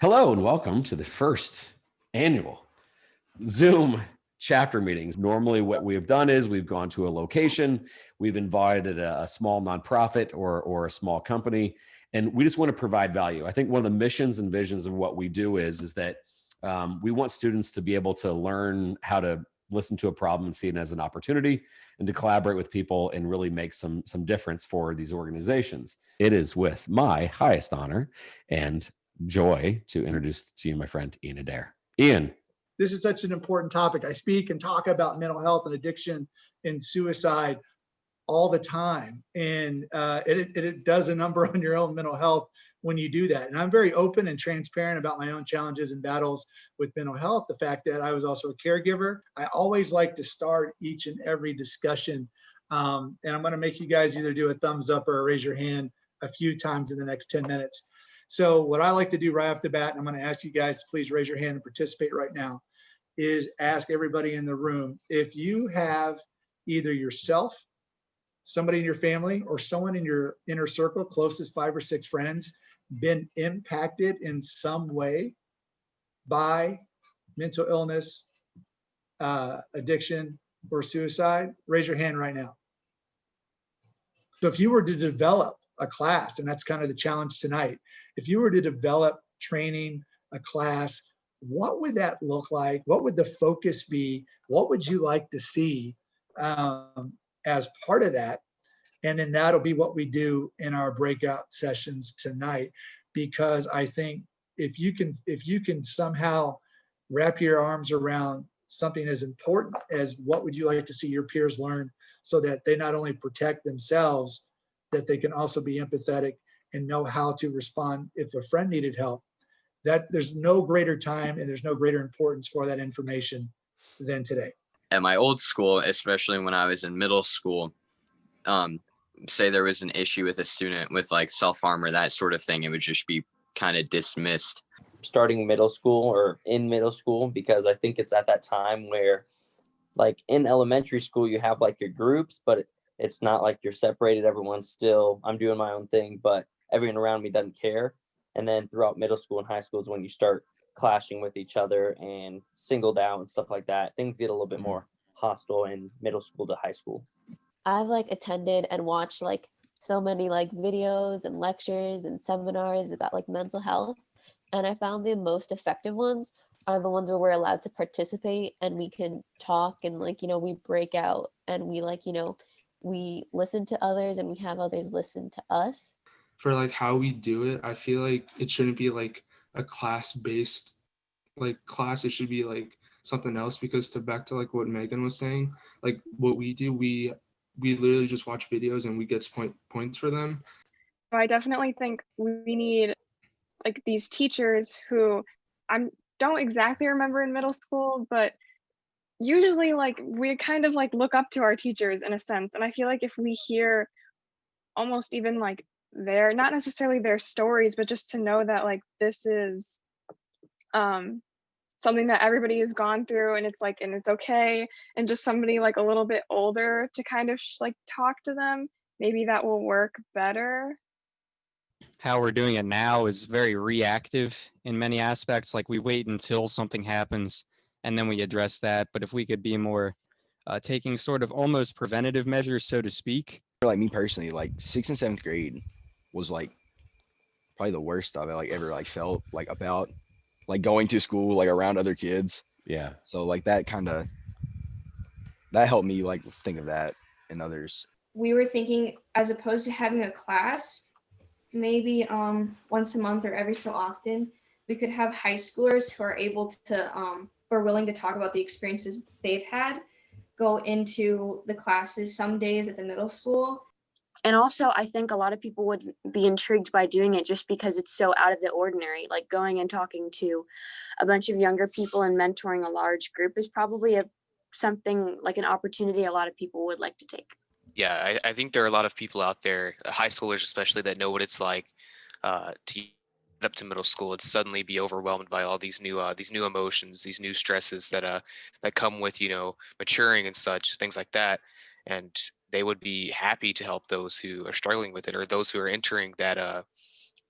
Hello and welcome to the first annual Zoom chapter meetings. Normally, what we have done is we've gone to a location, we've invited a small nonprofit or a small company, and we just want to provide value. I think one of the missions and visions of what we do is that we want students to be able to learn how to listen to a problem and see it as an opportunity, and to collaborate with people and really make some difference for these organizations. It is with my highest honor and joy to introduce to you my friend Ian Adair. Ian. This is such an important topic. I speak and talk about mental health and addiction and suicide all the time. And it does a number on your own mental health when you do that. And I'm very open and transparent about my own challenges and battles with mental health. The fact that I was also a caregiver. I always like to start each and every discussion. And I'm going to make you guys either do a thumbs up or raise your hand a few times in the next 10 minutes. So what I like to do right off the bat, and I'm going to ask you guys to please raise your hand and participate right now, is ask everybody in the room, if you have either yourself, somebody in your family, or someone in your inner circle, closest 5 or 6 friends, been impacted in some way by mental illness, addiction, or suicide, raise your hand right now. So if you were to develop a class, and that's kind of the challenge tonight, if you were to develop training, a class, what would that look like? What would the focus be? What would you like to see as part of that? And then that'll be what we do in our breakout sessions tonight, because I think if you can somehow wrap your arms around something as important as what would you like to see your peers learn, so that they not only protect themselves, that they can also be empathetic and know how to respond if a friend needed help, that there's no greater time and there's no greater importance for that information than today. At my old school, especially when I was in middle school, say there was an issue with a student with like self-harm or that sort of thing, it would just be kind of dismissed. Starting middle school or in middle school, because I think it's at that time where, like in elementary school, you have like your groups, but it's not like you're separated. Everyone's still, I'm doing my own thing, but everyone around me doesn't care. And then throughout middle school and high school is when you start clashing with each other and singled out and stuff like that. Things get a little bit more hostile in middle school to high school. I've attended and watched so many videos and lectures and seminars about mental health. And I found the most effective ones are the ones where we're allowed to participate and we can talk and we break out and we we listen to others and we have others listen to us. For how we do it, I feel like it shouldn't be a class-based class. It should be something else, because back to what Megan was saying, what we do, we literally just watch videos and we get points for them. I definitely think we need these teachers who I don't exactly remember in middle school, but usually we kind of look up to our teachers in a sense. And I feel like if we hear almost even their, not necessarily their stories, but just to know that this is something that everybody has gone through, and it's and it's okay, and just somebody a little bit older to kind of talk to them, maybe that will work better. How we're doing it now is very reactive in many aspects. We wait until something happens and then we address that. But if we could be more taking sort of almost preventative measures, so to speak. Me personally, 6th and 7th grade was probably the worst I've ever felt about going to school around other kids. Yeah. So that helped me think of that and others. We were thinking, as opposed to having a class, maybe once a month or every so often, we could have high schoolers who are able to who are willing to talk about the experiences they've had, go into the classes some days at the middle school. And also, I think a lot of people would be intrigued by doing it just because it's so out of the ordinary. Going and talking to a bunch of younger people and mentoring a large group is probably something an opportunity a lot of people would like to take. Yeah, I think there are a lot of people out there, high schoolers especially, that know what it's like to get up to middle school and suddenly be overwhelmed by all these new emotions, these new stresses that come with maturing and such, things like that. And they would be happy to help those who are struggling with it, or those who are entering that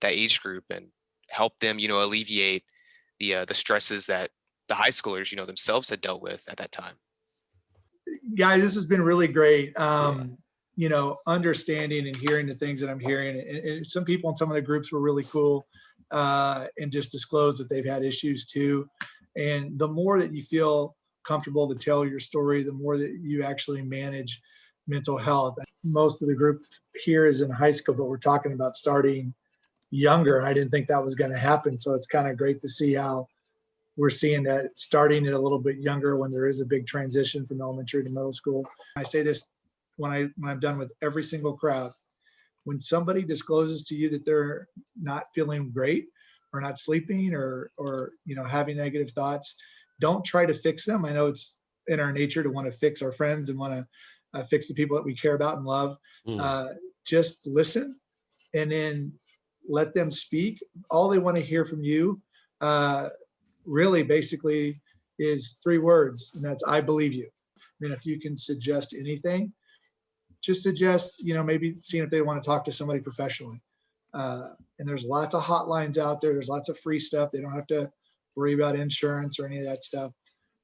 age group, and help them, alleviate the stresses that the high schoolers, themselves had dealt with at that time. Guys, this has been really great. Understanding and hearing the things that I'm hearing. And some people in some of the groups were really cool and just disclosed that they've had issues too. And the more that you feel comfortable to tell your story, the more that you actually manage mental health. Most of the group here is in high school, but we're talking about starting younger. I didn't think that was going to happen. So it's kind of great to see how we're seeing that starting it a little bit younger when there is a big transition from elementary to middle school. I say this when I'm done with every single crowd. When somebody discloses to you that they're not feeling great or not sleeping or having negative thoughts, don't try to fix them. I know it's in our nature to want to fix our friends and want to fix the people that we care about and love. Just listen and then let them speak. All they want to hear from you really basically is 3 words, and that's I believe you. Then if you can suggest anything, just suggest, maybe seeing if they want to talk to somebody professionally. And there's lots of hotlines out there. There's lots of free stuff. They don't have to worry about insurance or any of that stuff.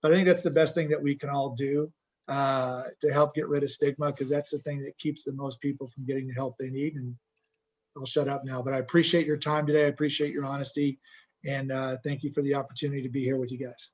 But I think that's the best thing that we can all do to help get rid of stigma, because that's the thing that keeps the most people from getting the help they need. And I'll shut up now, but I appreciate your time today. I appreciate your honesty. And thank you for the opportunity to be here with you guys.